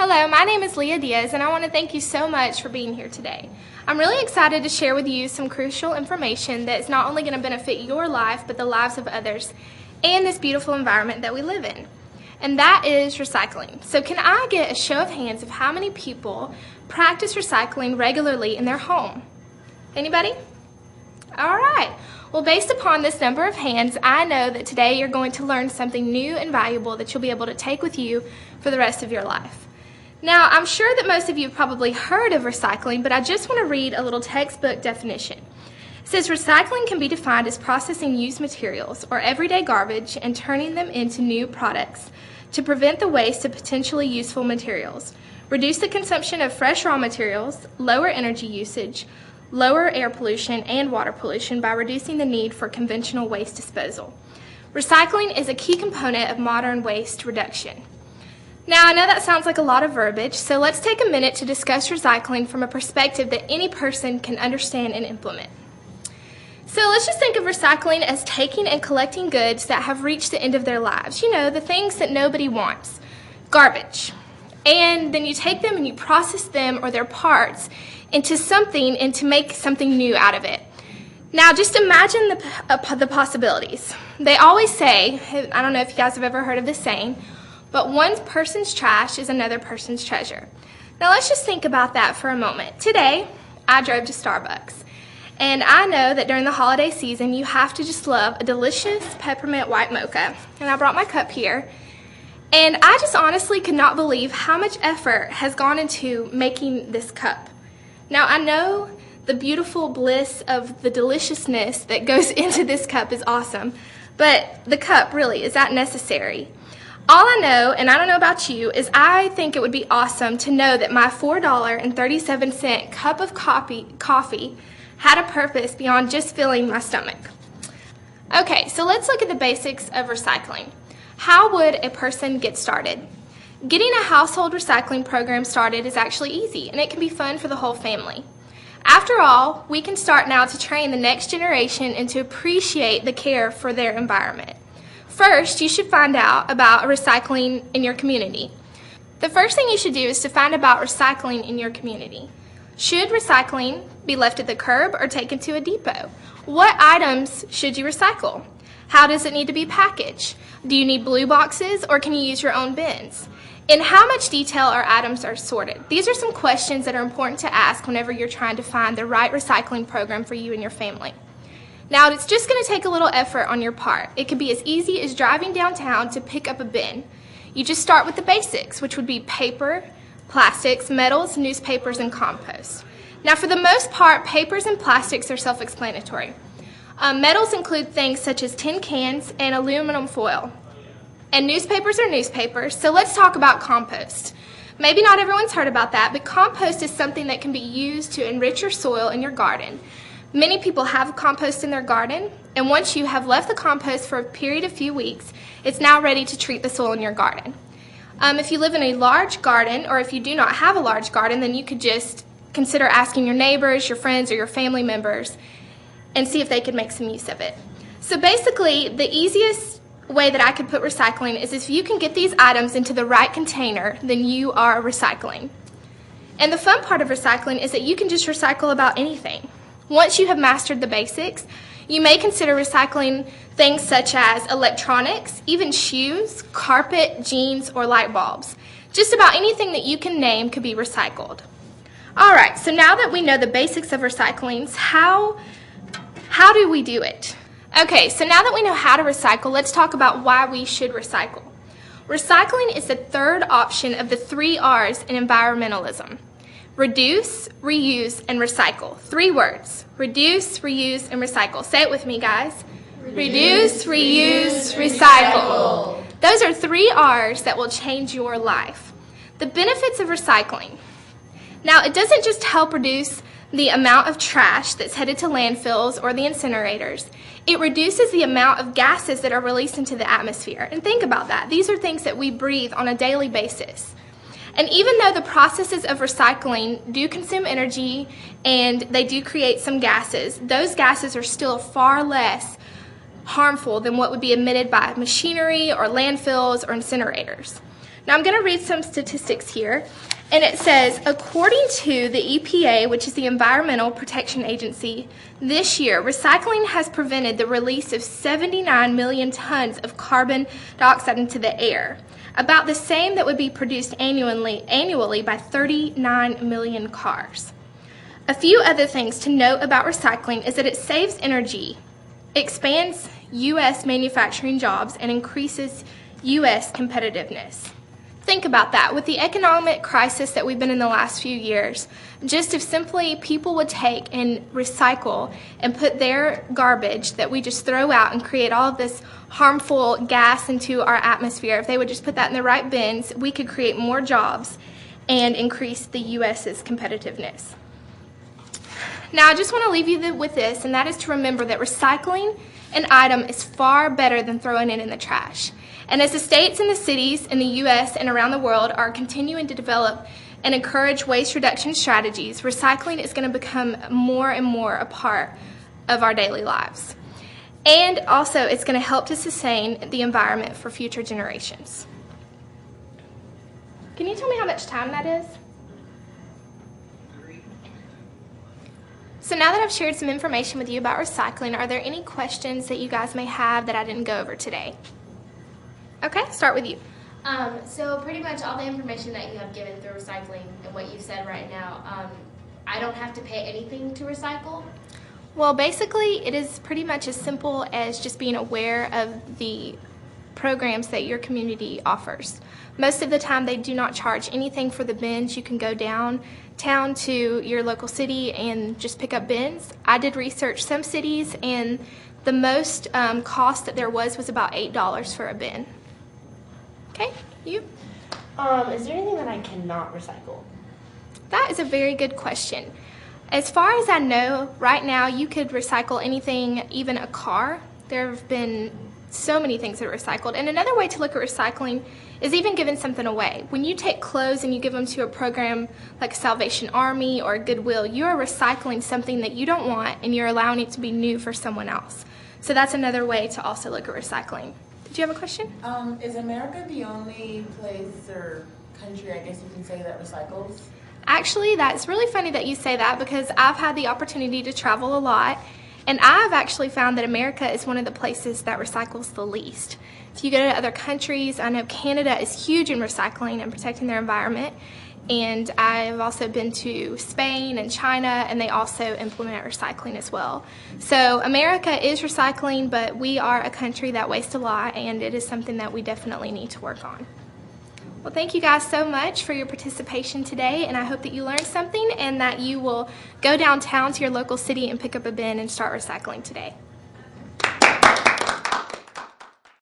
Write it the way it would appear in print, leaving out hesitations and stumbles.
Hello, my name is LeahDiaz, and I want to thank you so much for being here today. I'm really excited to share with you some crucial information that is not only going to benefit your life, but the lives of others and this beautiful environment that we live in. And that is recycling. So can I get a show of hands of how many people practice recycling regularly in their home? Anybody? All right. Well, based upon this number of hands, I know that today you're going to learn something new and valuable that you'll be able to take with you for the rest of your life. Now, I'm sure that most of you have probably heard of recycling, but I just want to read a little textbook definition. It says recycling can be defined as processing used materials or everyday garbage and turning them into new products to prevent the waste of potentially useful materials, reduce the consumption of fresh raw materials, lower energy usage, lower air pollution and water pollution by reducing the need for conventional waste disposal. Recycling is a key component of modern waste reduction. Now, I know that sounds like a lot of verbiage, so let's take a minute to discuss recycling from a perspective that any person can understand and implement. So let's just think of recycling as taking and collecting goods that have reached the end of their lives. You know, the things that nobody wants. Garbage. And then you take them and you process them or their parts into something and to make something new out of it. Now, just imagine the possibilities. They always say, I don't know if you guys have ever heard of this saying, but one person's trash is another person's treasure. Now let's just think about that for a moment. Today, I drove to Starbucks, and I know that during the holiday season, you have to just love a delicious peppermint white mocha. And I brought my cup here, and I just honestly could not believe how much effort has gone into making this cup. Now I know the beautiful bliss of the deliciousness that goes into this cup is awesome, but the cup, really, is that necessary? All I know, and I don't know about you, is I think it would be awesome to know that my $4.37 cup of coffee had a purpose beyond just filling my stomach. Okay, so let's look at the basics of recycling. How would a person get started? Getting a household recycling program started is actually easy, and it can be fun for the whole family. After all, we can start now to train the next generation and to appreciate the care for their environment. First, you should find out about recycling in your community. The first thing you should do is to find about recycling in your community. Should recycling be left at the curb or taken to a depot? What items should you recycle? How does it need to be packaged? Do you need blue boxes or can you use your own bins? In how much detail our items are sorted? These are some questions that are important to ask whenever you're trying to find the right recycling program for you and your family. Now, it's just going to take a little effort on your part. It could be as easy as driving downtown to pick up a bin. You just start with the basics, which would be paper, plastics, metals, newspapers, and compost. Now, for the most part, papers and plastics are self-explanatory. Metals include things such as tin cans and aluminum foil. And newspapers are newspapers, so let's talk about compost. Maybe not everyone's heard about that, but compost is something that can be used to enrich your soil in your garden. Many people have compost in their garden, and once you have left the compost for a period of few weeks, it's now ready to treat the soil in your garden. If you live in a large garden, or if you do not have a large garden, then you could just consider asking your neighbors, your friends, or your family members and see if they could make some use of it. So basically, the easiest way that I could put recycling is if you can get these items into the right container, then you are recycling. And the fun part of recycling is that you can just recycle about anything. Once you have mastered the basics, you may consider recycling things such as electronics, even shoes, carpet, jeans, or light bulbs. Just about anything that you can name could be recycled. Alright, so now that we know the basics of recycling, how do we do it? Okay, so now that we know how to recycle, let's talk about why we should recycle. Recycling is the third option of the 3 R's in environmentalism. Reduce, reuse, and recycle. 3 words. Reduce, reuse, and recycle. Say it with me, guys. Reduce, reuse, recycle. Those are 3 R's that will change your life. The benefits of recycling. Now, it doesn't just help reduce the amount of trash that's headed to landfills or the incinerators. It reduces the amount of gases that are released into the atmosphere. And think about that. These are things that we breathe on a daily basis. And even though the processes of recycling do consume energy and they do create some gases, those gases are still far less harmful than what would be emitted by machinery or landfills or incinerators. Now I'm going to read some statistics here, and it says, according to the EPA, which is the Environmental Protection Agency, this year recycling has prevented the release of 79 million tons of carbon dioxide into the air, about the same that would be produced annually by 39 million cars. A few other things to note about recycling is that it saves energy, expands U.S. manufacturing jobs, and increases U.S. competitiveness. Think about that. With the economic crisis that we've been in the last few years, just if simply people would take and recycle and put their garbage that we just throw out and create all of this harmful gas into our atmosphere, if they would just put that in the right bins, we could create more jobs and increase the U.S.'s competitiveness. Now, I just want to leave you with this, and that is to remember that recycling an item is far better than throwing it in the trash. And as the states and the cities in the U.S. and around the world are continuing to develop and encourage waste reduction strategies, recycling is going to become more and more a part of our daily lives. And also, it's going to help to sustain the environment for future generations. Can you tell me how much time that is? So now that I've shared some information with you about recycling, are there any questions that you guys may have that I didn't go over today? Okay, start with you. So pretty much all the information that you have given through recycling and what you said right now, I don't have to pay anything to recycle? Well, basically, it is pretty much as simple as just being aware of the programs that your community offers. Most of the time, they do not charge anything for the bins. You can go downtown to your local city and just pick up bins. I did research some cities, and the most cost that there was about $8 for a bin. Okay, you? Is there anything that I cannot recycle? That is a very good question. As far as I know, right now you could recycle anything, even a car. There have been so many things that are recycled. And another way to look at recycling is even giving something away. When you take clothes and you give them to a program like Salvation Army or Goodwill, you are recycling something that you don't want and you're allowing it to be new for someone else. So that's another way to also look at recycling. Did you have a question? Is America the only place or country, I guess you can say, that recycles? Actually, that's really funny that you say that, because I've had the opportunity to travel a lot, and I've actually found that America is one of the places that recycles the least. If you go to other countries, I know Canada is huge in recycling and protecting their environment, and I've also been to Spain and China, and they also implement recycling as well. So America is recycling, but we are a country that wastes a lot, and it is something that we definitely need to work on. Well, thank you guys so much for your participation today, and I hope that you learned something and that you will go downtown to your local city and pick up a bin and start recycling today.